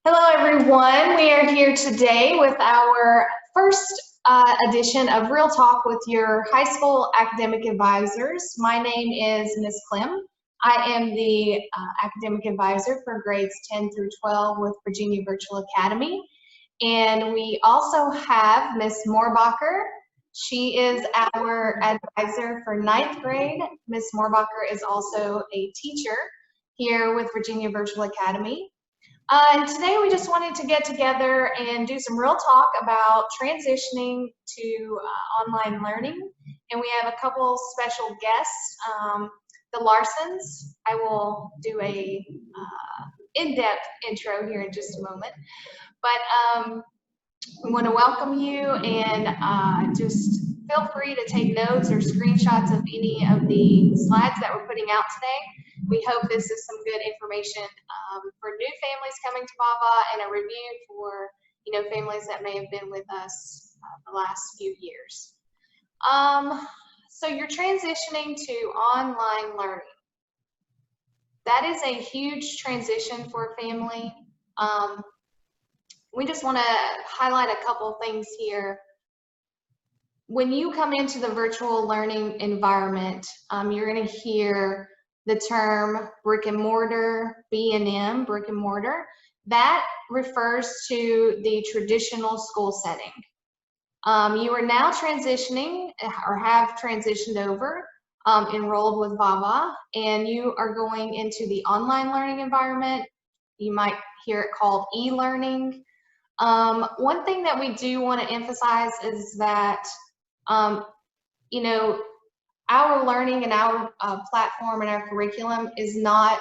Hello, everyone. We are here today with our first edition of Real Talk with your high school academic advisors. My name is Ms. Clem. I am the academic advisor for grades 10 through 12 with Virginia Virtual Academy. And we also have Ms. Moorbacher. She is our advisor for 9th grade. Ms. Moorbacher is also a teacher here with Virginia Virtual Academy. And today we just wanted to get together and do some real talk about transitioning to online learning. And we have a couple special guests, the Larsons. I will do a in-depth intro here in just a moment. But we want to welcome you and just feel free to take notes or screenshots of any of the slides that we're putting out today. We hope this is some good information for new families coming to VAVA and a review for families that may have been with us the last few years. So you're transitioning to online learning. That is a huge transition for a family. We just want to highlight a couple things here. When you come into the virtual learning environment, you're going to hear the term brick and mortar, B&M, brick and mortar. That refers to the traditional school setting. You are now transitioning or have transitioned over, enrolled with VAVA, and you are going into the online learning environment. You might hear it called e-learning. One thing that we do want to emphasize is that, our learning and our platform and our curriculum is not,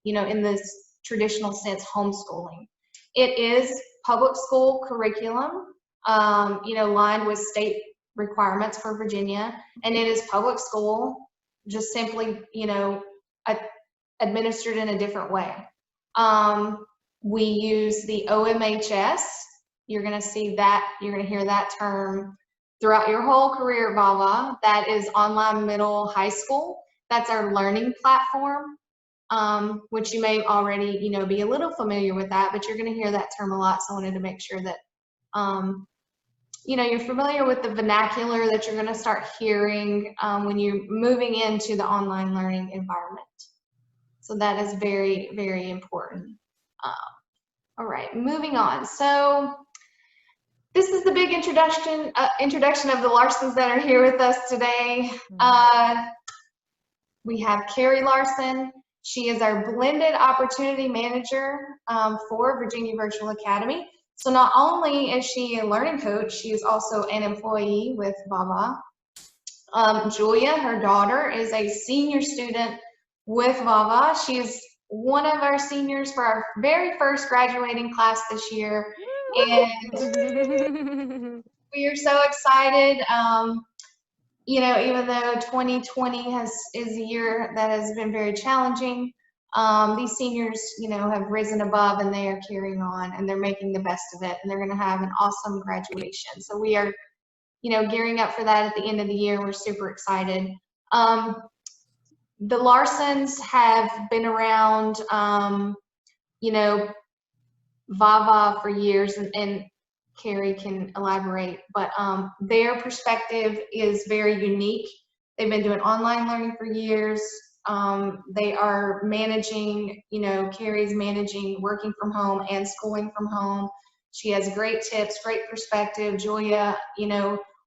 in this traditional sense, homeschooling. It is public school curriculum, lined with state requirements for Virginia, and it is public school, just simply, administered in a different way. We use the OMHS. You're going to see that, you're going to hear that term throughout your whole career at VAVA. That is online middle high school. That's our learning platform, which you may already, be a little familiar with that, but you're going to hear that term a lot. So I wanted to make sure that, you're familiar with the vernacular that you're going to start hearing when you're moving into the online learning environment. So that is very, very important. All right, moving on. So this is the big introduction of the Larsons that are here with us today. We have Carrie Larson. She is our blended opportunity manager for Virginia Virtual Academy. So not only is she a learning coach, she is also an employee with VAVA. Julia, her daughter, is a senior student with VAVA. She is one of our seniors for our very first graduating class this year. And we are so excited. Even though 2020 is a year that has been very challenging, these seniors, have risen above and they are carrying on and they're making the best of it, and they're going to have an awesome graduation. So we are, gearing up for that at the end of the year. We're super excited. The Larsons have been around, VAVA for years, and Carrie can elaborate, but their perspective is very unique. They've been doing online learning for years. They are managing, Carrie's managing working from home and schooling from home. She has great tips, great perspective. Julia,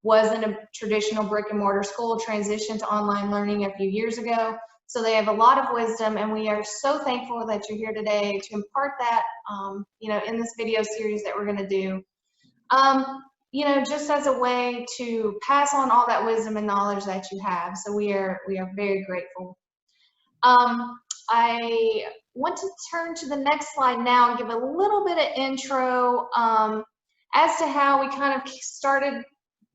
was in a traditional brick and mortar school, transitioned to online learning a few years ago. So they have a lot of wisdom, and we are so thankful that you're here today to impart that, in this video series that we're going to do. Just as a way to pass on all that wisdom and knowledge that you have. So we are very grateful. I want to turn to the next slide now and give a little bit of intro as to how we kind of started,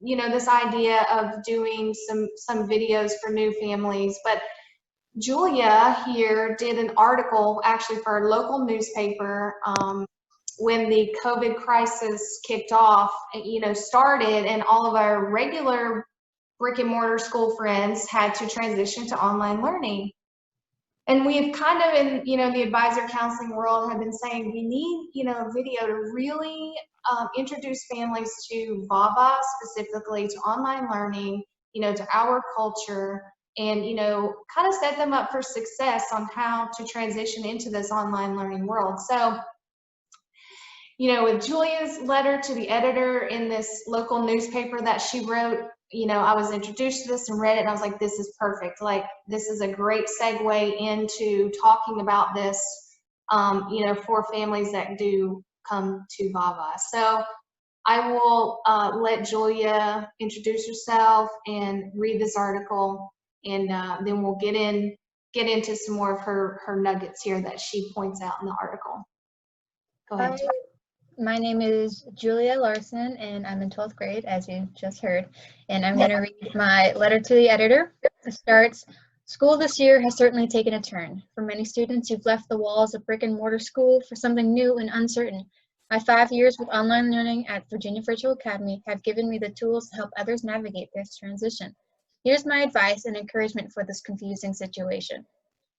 this idea of doing some videos for new families. But Julia here did an article actually for our local newspaper when the COVID crisis kicked off, started, and all of our regular brick and mortar school friends had to transition to online learning. And we've kind of in, the advisor counseling world have been saying we need, a video to really introduce families to VAVA, specifically to online learning, to our culture, and, kind of set them up for success on how to transition into this online learning world. So, with Julia's letter to the editor in this local newspaper that she wrote, I was introduced to this and read it, and I was like, this is perfect. Like, this is a great segue into talking about this, for families that do come to VAVA. So I will let Julia introduce herself and read this article, and then we'll get into some more of her nuggets here that she points out in the article. Go ahead. Hi, my name is Julia Larson, and I'm in 12th grade, as you just heard. And I'm going to read my letter to the editor. It starts, school this year has certainly taken a turn. For many students, you've left the walls of brick and mortar school for something new and uncertain. My 5 years with online learning at Virginia Virtual Academy have given me the tools to help others navigate this transition. Here's my advice and encouragement for this confusing situation.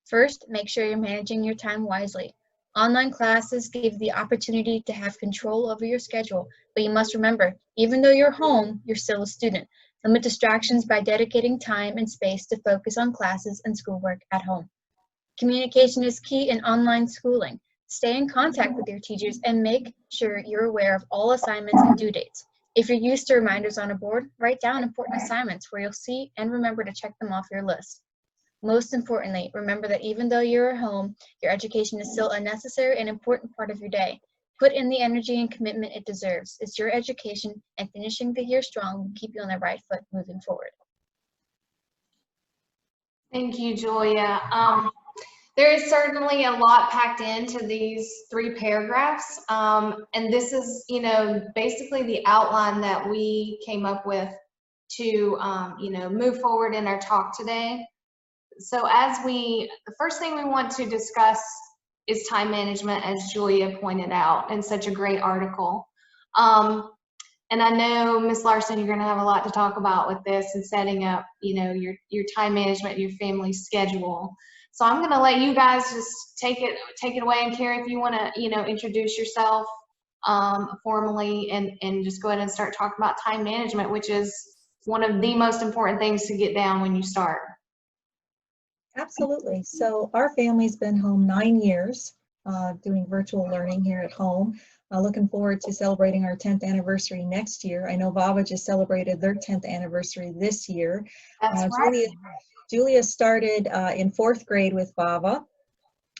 First, make sure you're managing your time wisely. Online classes give the opportunity to have control over your schedule, but you must remember, even though you're home, you're still a student. Limit distractions by dedicating time and space to focus on classes and schoolwork at home. Communication is key in online schooling. Stay in contact with your teachers and make sure you're aware of all assignments and due dates. If you're used to reminders on a board, write down important assignments where you'll see and remember to check them off your list. Most importantly, remember that even though you're at home, your education is still a necessary and important part of your day. Put in the energy and commitment it deserves. It's your education, and finishing the year strong will keep you on the right foot moving forward. Thank you, Julia. There is certainly a lot packed into these 3 paragraphs, and this is, basically the outline that we came up with to, move forward in our talk today. So the first thing we want to discuss is time management, as Julia pointed out in such a great article. And I know, Ms. Larson, you're going to have a lot to talk about with this and setting up, your time management, your family schedule. So I'm going to let you guys just take it away. And Carrie, if you want to, introduce yourself formally and just go ahead and start talking about time management, which is one of the most important things to get down when you start. Absolutely. So our family's been home 9 years doing virtual learning here at home. Looking forward to celebrating our 10th anniversary next year. I know VAVA just celebrated their 10th anniversary this year. That's right. Julia started in 4th grade with VAVA.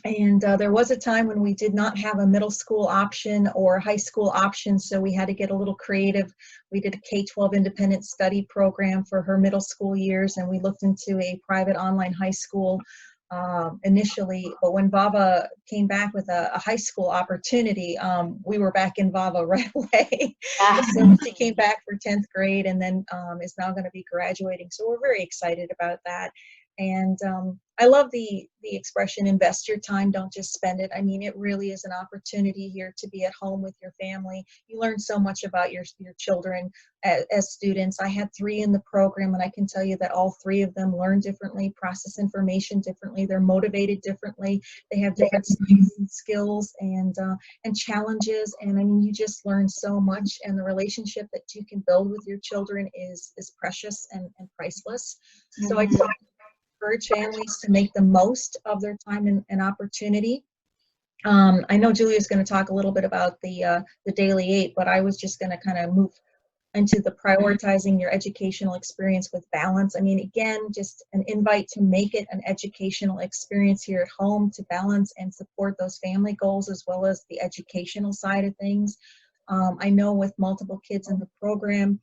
And there was a time when we did not have a middle school option or high school option, so we had to get a little creative. We did a K-12 independent study program for her middle school years, and we looked into a private online high school initially. But when VAVA came back with a high school opportunity, we were back in VAVA right away. So she came back for 10th grade and then is now going to be graduating. So we're very excited about that. And I love the expression, invest your time, don't just spend it. I mean, it really is an opportunity here to be at home with your family. You learn so much about your children as students. I had 3 in the program, and I can tell you that all 3 of them learn differently, process information differently. They're motivated differently. They have different strengths and skills and challenges. And I mean, you just learn so much, and the relationship that you can build with your children is precious and priceless. So I encourage families to make the most of their time and opportunity. I know Julia's going to talk a little bit about the Daily 8, but I was just going to kind of move into the prioritizing your educational experience with balance. I mean, again, just an invite to make it an educational experience here at home to balance and support those family goals as well as the educational side of things. I know with multiple kids in the program,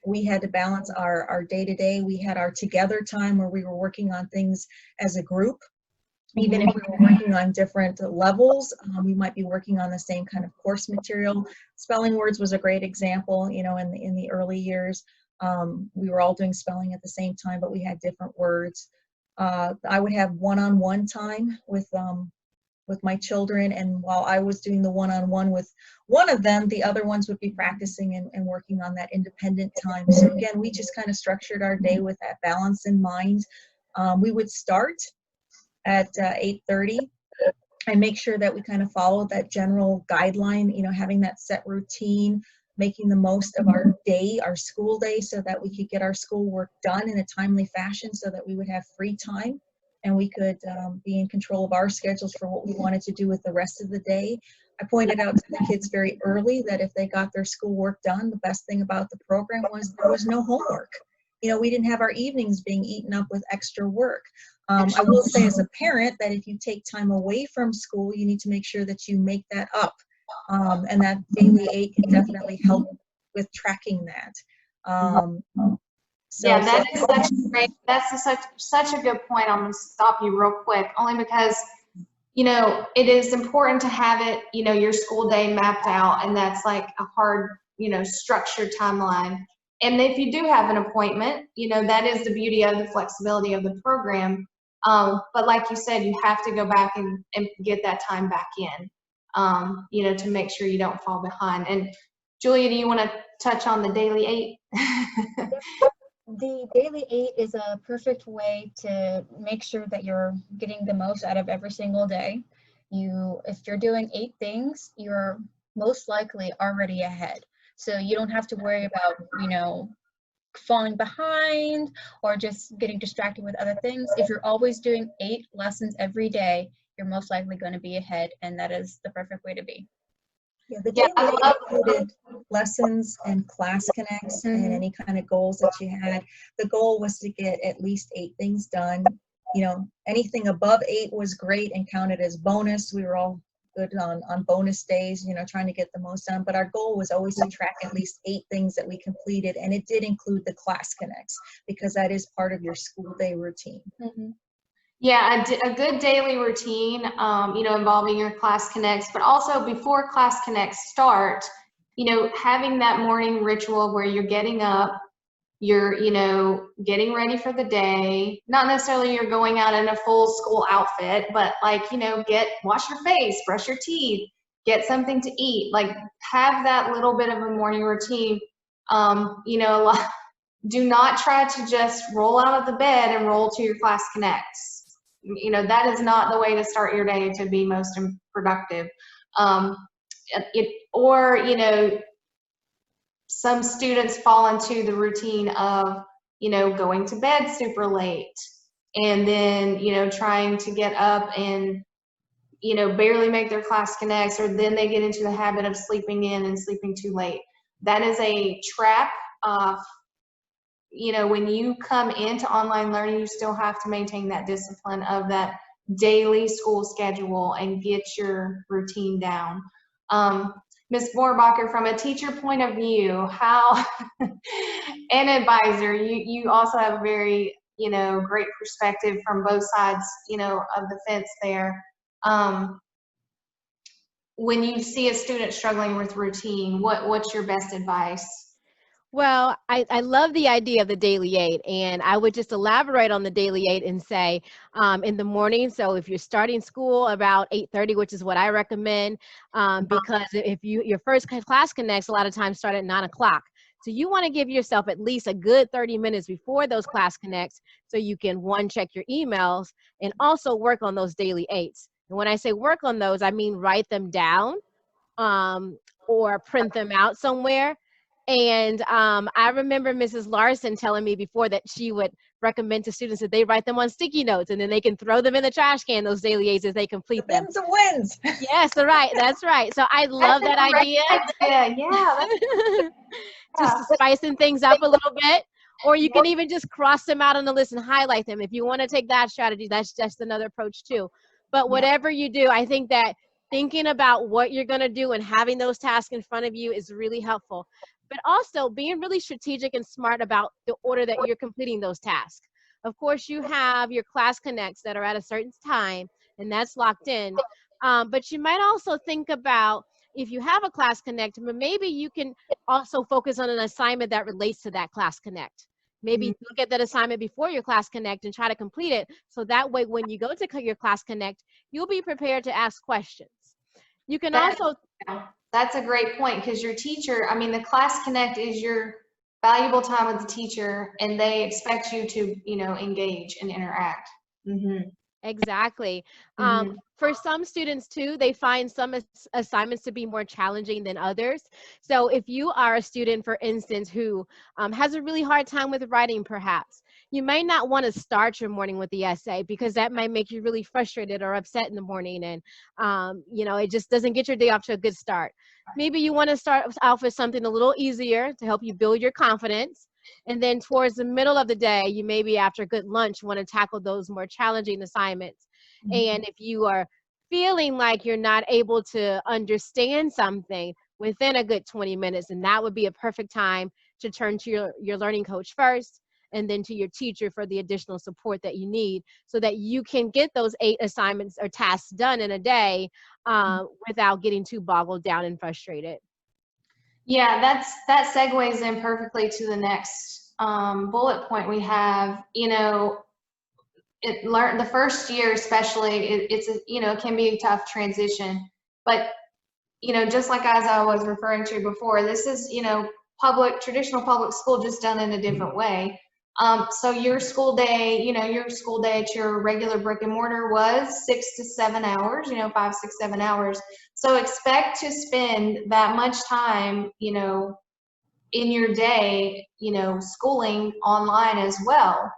we had to balance our day-to-day. We had our together time where we were working on things as a group. Even if we were working on different levels, we might be working on the same kind of course material. Spelling words was a great example. You know, in the early years, we were all doing spelling at the same time, but we had different words. I would have one-on-one time with my children, and while I was doing the one-on-one with one of them, the other ones would be practicing and working on that independent time. So again, we just kind of structured our day with that balance in mind. We would start at 8:30. And make sure that we kind of follow that general guideline, having that set routine, making the most of our day, our school day, so that we could get our schoolwork done in a timely fashion so that we would have free time and we could be in control of our schedules for what we wanted to do with the rest of the day. I pointed out to the kids very early that if they got their schoolwork done, the best thing about the program was there was no homework. We didn't have our evenings being eaten up with extra work. I will say as a parent that if you take time away from school, you need to make sure that you make that up. And that daily aid can definitely help with tracking that. Yeah, that is such a good point. I'm going to stop you real quick, only because, it is important to have it, your school day mapped out, and that's like a hard, structured timeline. And if you do have an appointment, that is the beauty of the flexibility of the program. But like you said, you have to go back and get that time back in, to make sure you don't fall behind. And Julia, do you want to touch on the daily 8? The daily 8 is a perfect way to make sure that you're getting the most out of every single day. If you're doing 8 things, you're most likely already ahead. So you don't have to worry about, falling behind or just getting distracted with other things. If you're always doing 8 lessons every day, you're most likely going to be ahead, and that is the perfect way to be. Yeah, the daily included lessons and class connects and any kind of goals that you had. The goal was to get at least 8 things done. Anything above 8 was great and counted as bonus. We were all good on bonus days, trying to get the most done. But our goal was always to track at least 8 things that we completed. And it did include the class connects because that is part of your school day routine. Yeah, a good daily routine, involving your class connects, but also before class connects start, having that morning ritual where you're getting up, you're, getting ready for the day. Not necessarily you're going out in a full school outfit, but like, wash your face, brush your teeth, get something to eat, like have that little bit of a morning routine. Do not try to just roll out of the bed and roll to your class connects. That is not the way to start your day to be most productive. Some students fall into the routine of, going to bed super late and then, trying to get up and, barely make their class connects, or then they get into the habit of sleeping in and sleeping too late. That is a trap. When you come into online learning, you still have to maintain that discipline of that daily school schedule and get your routine down. Ms. Borbacher, from a teacher point of view, how, an advisor, you also have a very, great perspective from both sides, of the fence there. When you see a student struggling with routine, what's your best advice? Well, I love the idea of the daily 8, and I would just elaborate on the daily 8 and say in the morning. So if you're starting school about 8:30, which is what I recommend, because if your first class connects a lot of times start at 9 o'clock. So you want to give yourself at least a good 30 minutes before those class connects so you can, 1, check your emails and also work on those daily 8s. And when I say work on those, I mean write them down or print them out somewhere. And I remember Mrs. Larson telling me before that she would recommend to students that they write them on sticky notes and then they can throw them in the trash can, those daily 8s, as they complete them. Wins and wins. Yes, right. That's right. So I love that idea. Yeah. Just spicing things up a little bit. Or you can even just cross them out on the list and highlight them. If you want to take that strategy, that's just another approach too. But whatever you do, I think that thinking about what you're going to do and having those tasks in front of you is really helpful. But also being really strategic and smart about the order that you're completing those tasks. Of course, you have your class connects that are at a certain time, and that's locked in. But you might also think about, if you have a class connect, but maybe you can also focus on an assignment that relates to that class connect. Maybe look at that assignment before your class connect and try to complete it. So that way, when you go to your class connect, you'll be prepared to ask questions. You can also... That's a great point, because your teacher, the class connect is your valuable time with the teacher, and they expect you to, engage and interact. Exactly. Mhm. For some students too, they find some assignments to be more challenging than others. So if you are a student, for instance, who has a really hard time with writing, perhaps, you may not want to start your morning with the essay because that might make you really frustrated or upset in the morning. And, it just doesn't get your day off to a good start. Maybe you want to start off with something a little easier to help you build your confidence. And then towards the middle of the day, you maybe after good lunch want to tackle those more challenging assignments. And if you are feeling like you're not able to understand something within a good 20 minutes, and that would be a perfect time to turn to your learning coach first and then to your teacher for the additional support that you need so that you can get those 8 assignments or tasks done in a day without getting too boggled down and frustrated. Yeah, that segues in perfectly to the next bullet point we have. The first year especially, it can be a tough transition. But just like as I was referring to before, this is traditional public school just done in a different way. So your school day at your regular brick and mortar was 6 to 7 hours, 5, 6, 7 hours. So expect to spend that much time, in your day, schooling online as well.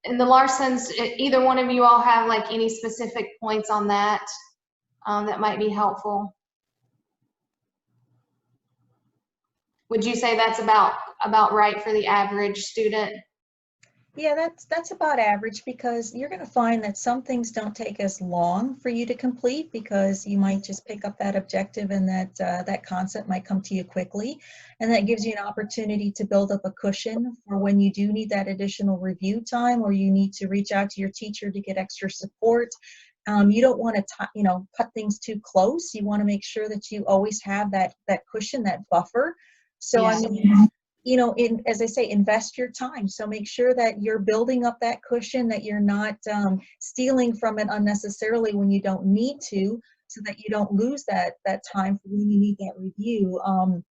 And the Larsons, either one of you all have like any specific points on that that might be helpful? Would you say that's about right for the average student? Yeah, that's about average, because you're going to find that some things don't take as long for you to complete because you might just pick up that objective, and that concept might come to you quickly, and that gives you an opportunity to build up a cushion for when you do need that additional review time, or you need to reach out to your teacher to get extra support. You don't want to cut things too close. You want to make sure that you always have that cushion, that buffer. So Yeah. I mean, as I say, invest your time. So make sure that you're building up that cushion, that you're not stealing from it unnecessarily when you don't need to, so that you don't lose that time for when you need that review. I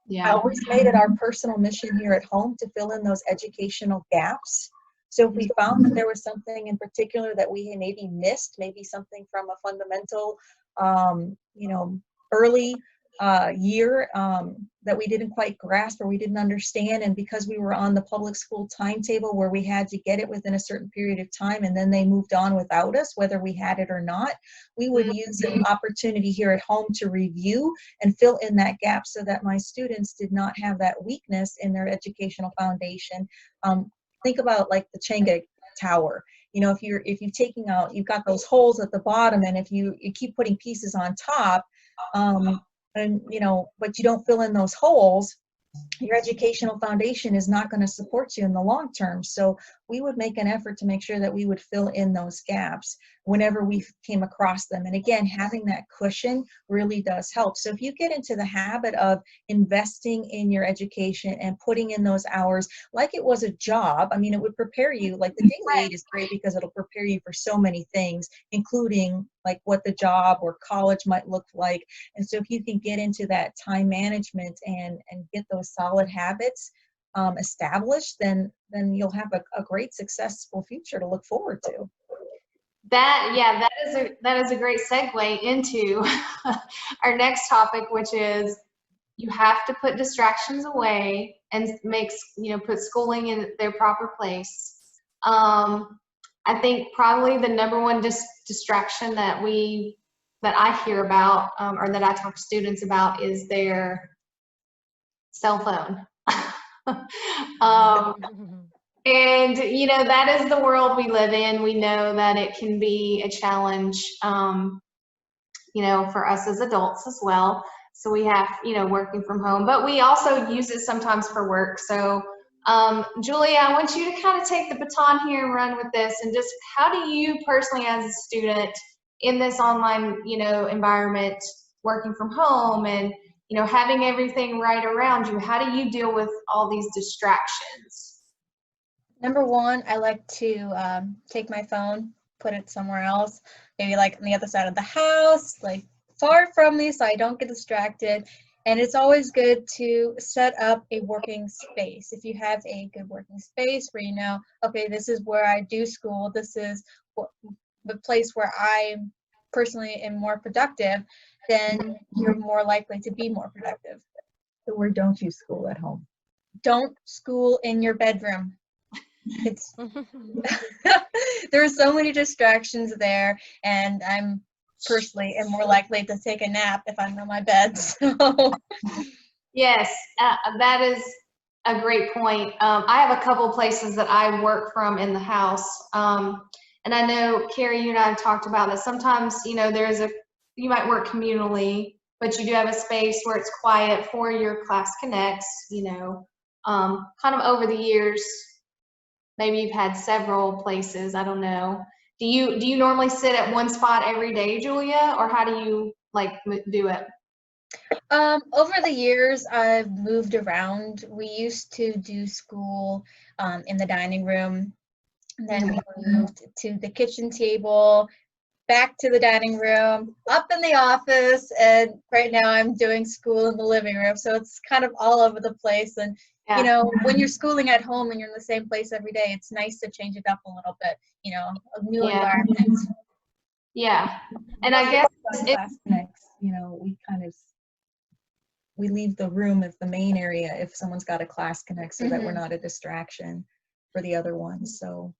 Yeah. always made it our personal mission here at home to fill in those educational gaps. So if we found that there was something in particular that we had maybe missed, maybe something from a fundamental, early year that we didn't quite grasp or we didn't understand, and because we were on the public school timetable where we had to get it within a certain period of time, and then they moved on without us, whether we had it or not, we would use an opportunity here at home to review and fill in that gap so that my students did not have that weakness in their educational foundation. Think about like the Jenga tower. If you're taking out, you've got those holes at the bottom, and if you keep putting pieces on top, but you don't fill in those holes, your educational foundation is not going to support you in the long term. So we would make an effort to make sure that we would fill in those gaps whenever we came across them. And again, having that cushion really does help. So if you get into the habit of investing in your education and putting in those hours like it was a job, I mean, it would prepare you. Like the daily aid is great because it'll prepare you for so many things, including like what the job or college might look like. And so if you can get into that time management and get those solid habits established, then you'll have a great successful future to look forward to. That is a great segue into our next topic, which is you have to put distractions away and put schooling in their proper place. I think probably the number one distraction that I hear about or that I talk to students about is their cell phone. And that is the world we live in. We know that it can be a challenge, for us as adults as well. So we have, working from home, but we also use it sometimes for work. So Julia, I want you to kind of take the baton here and run with this, and just how do you personally as a student in this online, environment, working from home and, having everything right around you, how do you deal with all these distractions? Number one, I like to take my phone, put it somewhere else, maybe like on the other side of the house, like far from me so I don't get distracted. And it's always good to set up a working space. If you have a good working space where okay, this is where I do school, this is the place where I personally am more productive, then you're more likely to be more productive. So where don't you school at home? Don't school in your bedroom. It's there are so many distractions there, and I'm personally am more likely to take a nap if I'm on my bed. So Yes, that is a great point. I have a couple places that I work from in the house. And I know, Carrie, you and I have talked about that sometimes, you know, you might work communally, but you do have a space where it's quiet for your class connects, you know. Kind of over the years, maybe you've had several places, I don't know. Do you normally sit at one spot every day, Julia, or how do you like do it? over the years, I've moved around. We used to do school in the dining room. Then we moved to the kitchen table, back to the dining room, up in the office, and right now I'm doing school in the living room. So it's kind of all over the place. And you know, when you're schooling at home and you're in the same place every day, it's nice to change it up a little bit, you know, a new environment. Yeah. And I guess Class connects, you know, we leave the room as the main area if someone's got a class connect so that we're not a distraction for the other ones. So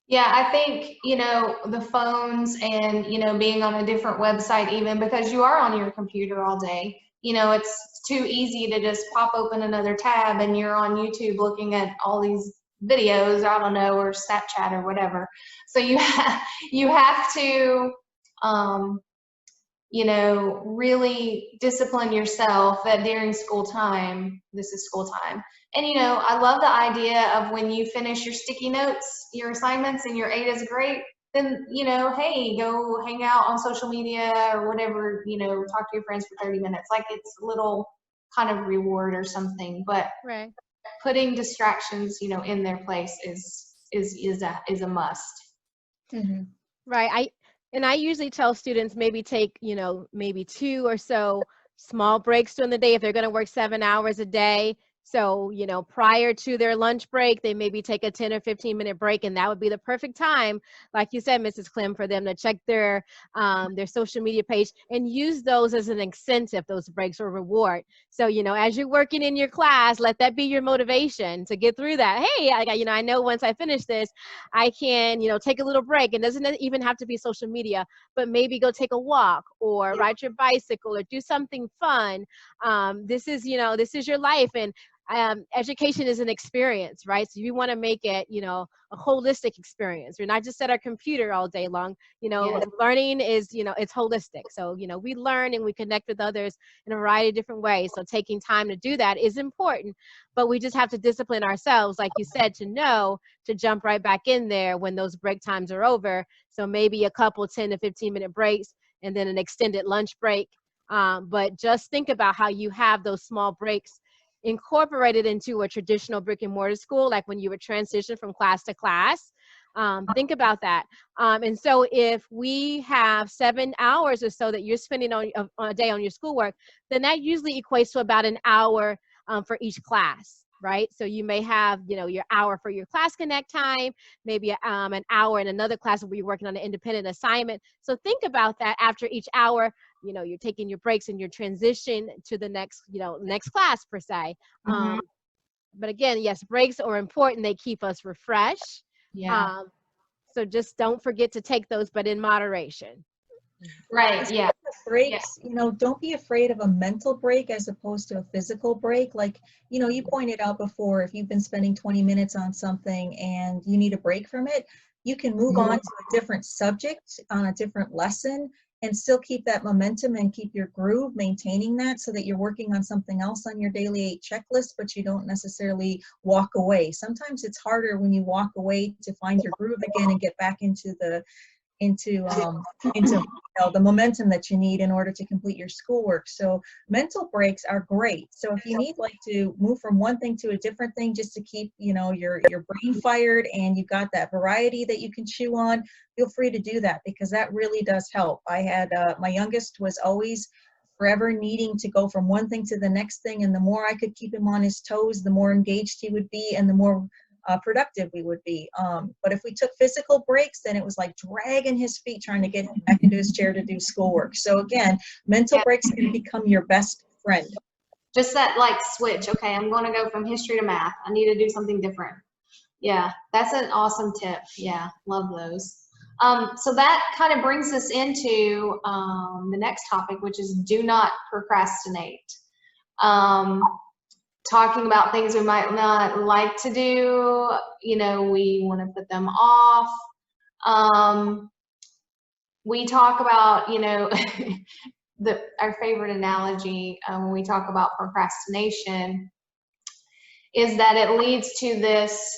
yeah, I think, you know, the phones and, you know, being on a different website, even because you are on your computer all day, you know, it's too easy to just pop open another tab and you're on YouTube looking at all these videos, I don't know, or Snapchat or whatever. So you have to, you know, really discipline yourself that during school time, this is school time. And, you know, I love the idea of when you finish your sticky notes, your assignments, and your 8 is great, then, you know, hey, go hang out on social media or whatever, you know, talk to your friends for 30 minutes. Like it's a little kind of reward or something. But Right. putting distractions, you know, in their place is a must. Mm-hmm. Right. I usually tell students maybe take, you know, maybe 2 or so small breaks during the day if they're going to work 7 hours a day. So, you know, prior to their lunch break, they maybe take a 10 or 15-minute break, and that would be the perfect time, like you said, Mrs. Clem, for them to check their social media page and use those as an incentive, those breaks or reward. So, you know, as you're working in your class, let that be your motivation to get through that. Hey, I know once I finish this, I can, you know, take a little break. It doesn't even have to be social media, but maybe go take a walk or ride your bicycle or do something fun. This is your life, and education is an experience, right? So you want to make it, you know, a holistic experience. We're not just at our computer all day long. You know, learning is, you know, it's holistic. So, you know, we learn and we connect with others in a variety of different ways. So taking time to do that is important, but we just have to discipline ourselves, like you said, to know to jump right back in there when those break times are over. So maybe a couple 10 to 15-minute breaks and then an extended lunch break. But just think about how you have those small breaks incorporated into a traditional brick and mortar school, like when you would transition from class to class. Think about that. And so if we have 7 hours or so that you're spending on a day on your schoolwork, then that usually equates to about an hour for each class, right? So you may have, you know, your hour for your class connect time, maybe an hour in another class where you're working on an independent assignment. So think about that after each hour. You know, you're taking your breaks and your transition to the next, you know, next class per se. But again, yes, breaks are important. They keep us refreshed. Yeah. So just don't forget to take those, but in moderation. Right. Yeah. breaks, you know, don't be afraid of a mental break as opposed to a physical break. Like, you know, you pointed out before, if you've been spending 20 minutes on something and you need a break from it, you can move on to a different subject on a different lesson and still keep that momentum and keep your groove, maintaining that so that you're working on something else on your daily 8 checklist, but you don't necessarily walk away. Sometimes it's harder when you walk away to find your groove again and get back into you know, the momentum that you need in order to complete your schoolwork. So mental breaks are great. So if you need like to move from one thing to a different thing just to keep, you know, your brain fired and you got that variety that you can chew on, feel free to do that because that really does help. I had my youngest was always forever needing to go from one thing to the next thing, and the more I could keep him on his toes, the more engaged he would be and the more productive we would be. But if we took physical breaks, then it was like dragging his feet trying to get him back into his chair to do schoolwork. So again, mental breaks can become your best friend. Just that like switch. Okay, I'm going to go from history to math. I need to do something different. Yeah, that's an awesome tip. Yeah, love those. So that kind of brings us into the next topic, which is do not procrastinate. Talking about things we might not like to do, you know, we want to put them off. We talk about, you know, our favorite analogy when we talk about procrastination is that it leads to this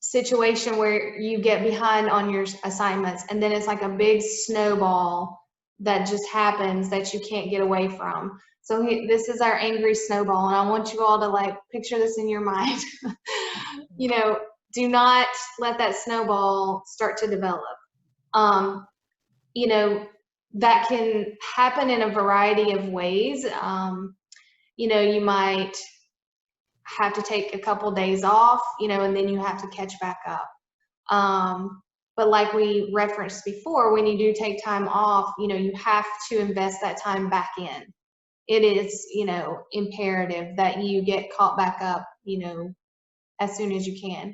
situation where you get behind on your assignments, and then it's like a big snowball that just happens that you can't get away from. So this is our angry snowball, and I want you all to like picture this in your mind. You know, do not let that snowball start to develop. You know, that can happen in a variety of ways. You know, you might have to take a couple days off, you know, and then you have to catch back up. But like we referenced before, when you do take time off, you know, you have to invest that time back in. It is, you know, imperative that you get caught back up, you know, as soon as you can.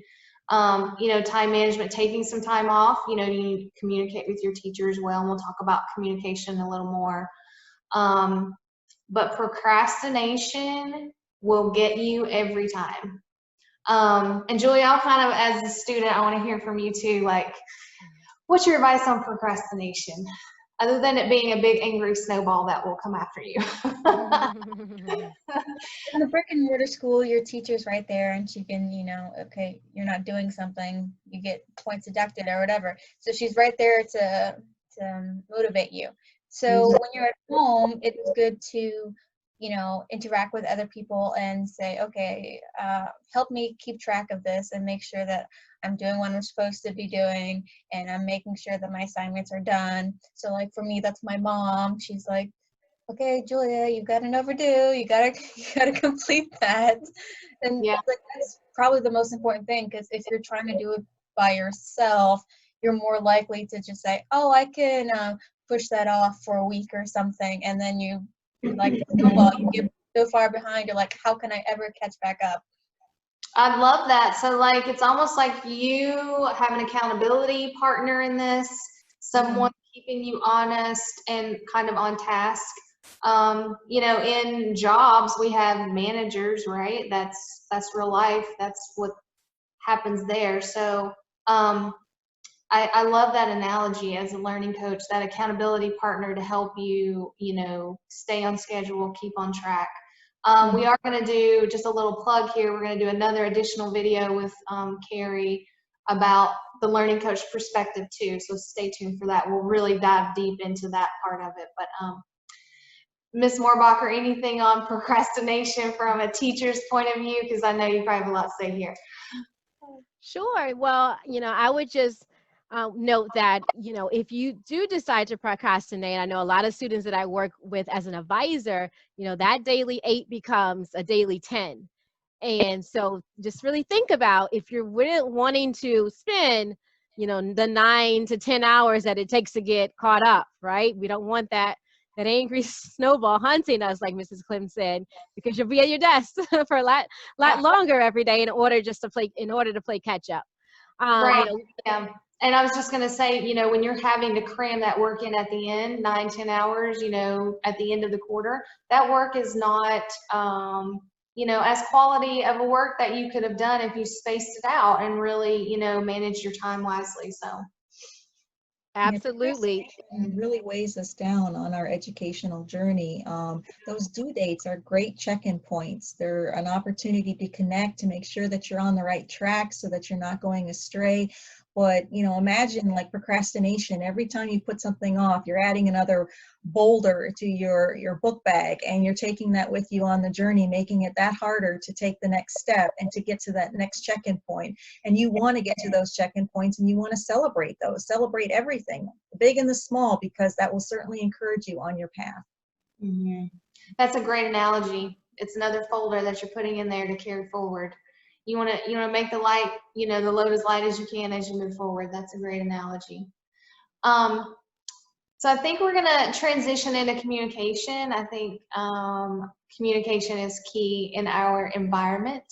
You know, time management, taking some time off, you know, you communicate with your teacher as well, and we'll talk about communication a little more. But procrastination will get you every time. And Julie, I'll kind of, as a student, I want to hear from you too, like, what's your advice on procrastination? Other than it being a big angry snowball that will come after you. In the brick and mortar school, your teacher's right there, and she can, you know, okay, you're not doing something, you get points deducted or whatever. So she's right there to motivate you. So when you're at home, it's good to, you know, interact with other people and say, okay, help me keep track of this and make sure that I'm doing what I'm supposed to be doing, and I'm making sure that my assignments are done. So like for me, that's my mom. She's like, okay, Julia, you got an overdue. You gotta complete that. And Yeah. like, that's probably the most important thing, because if you're trying to do it by yourself, you're more likely to just say, oh, I can push that off for a week or something, and then you like snowball, you get so far behind, you're like, how can I ever catch back up? I love that. So like, it's almost like you have an accountability partner in this, someone keeping you honest and kind of on task. You know, in jobs, we have managers, right? That's real life. That's what happens there. So, I love that analogy as a learning coach, that accountability partner to help you, you know, stay on schedule, keep on track. We are going to do just a little plug here. We're going to do another additional video with Carrie about the learning coach perspective too. So stay tuned for that. We'll really dive deep into that part of it. But Ms. Moorbacher, anything on procrastination from a teacher's point of view? Because I know you probably have a lot to say here. Sure. Well, you know, I would just note that, you know, if you do decide to procrastinate, I know a lot of students that I work with as an advisor, you know, that daily 8 becomes a daily 10. And so just really think about, if you're wanting to spend, you know, the 9 to 10 hours that it takes to get caught up, right? We don't want that angry snowball hunting us, like Mrs. Clem said, because you'll be at your desk for a lot longer every day in order to play catch up. Right. You know, Yeah. And I was just going to say, you know, when you're having to cram that work in at the end, 9, 10 hours, you know, at the end of the quarter, that work is not, you know, as quality of a work that you could have done if you spaced it out and really, you know, managed your time wisely. So. absolutely. It really weighs us down on our educational journey. Those due dates are great check-in points. They're an opportunity to connect, to make sure that you're on the right track so that you're not going astray. But, you know, imagine like procrastination. Every time you put something off, you're adding another boulder to your book bag, and you're taking that with you on the journey, making it that harder to take the next step and to get to that next check-in point. And you want to get to those check-in points, and you want to celebrate those, celebrate everything, the big and the small, because that will certainly encourage you on your path. That's a great analogy. It's another folder that you're putting in there to carry forward. You want to make the light, the load as light as you can as you move forward. That's a great analogy. So I think we're going to transition into communication. I think communication is key in our environment.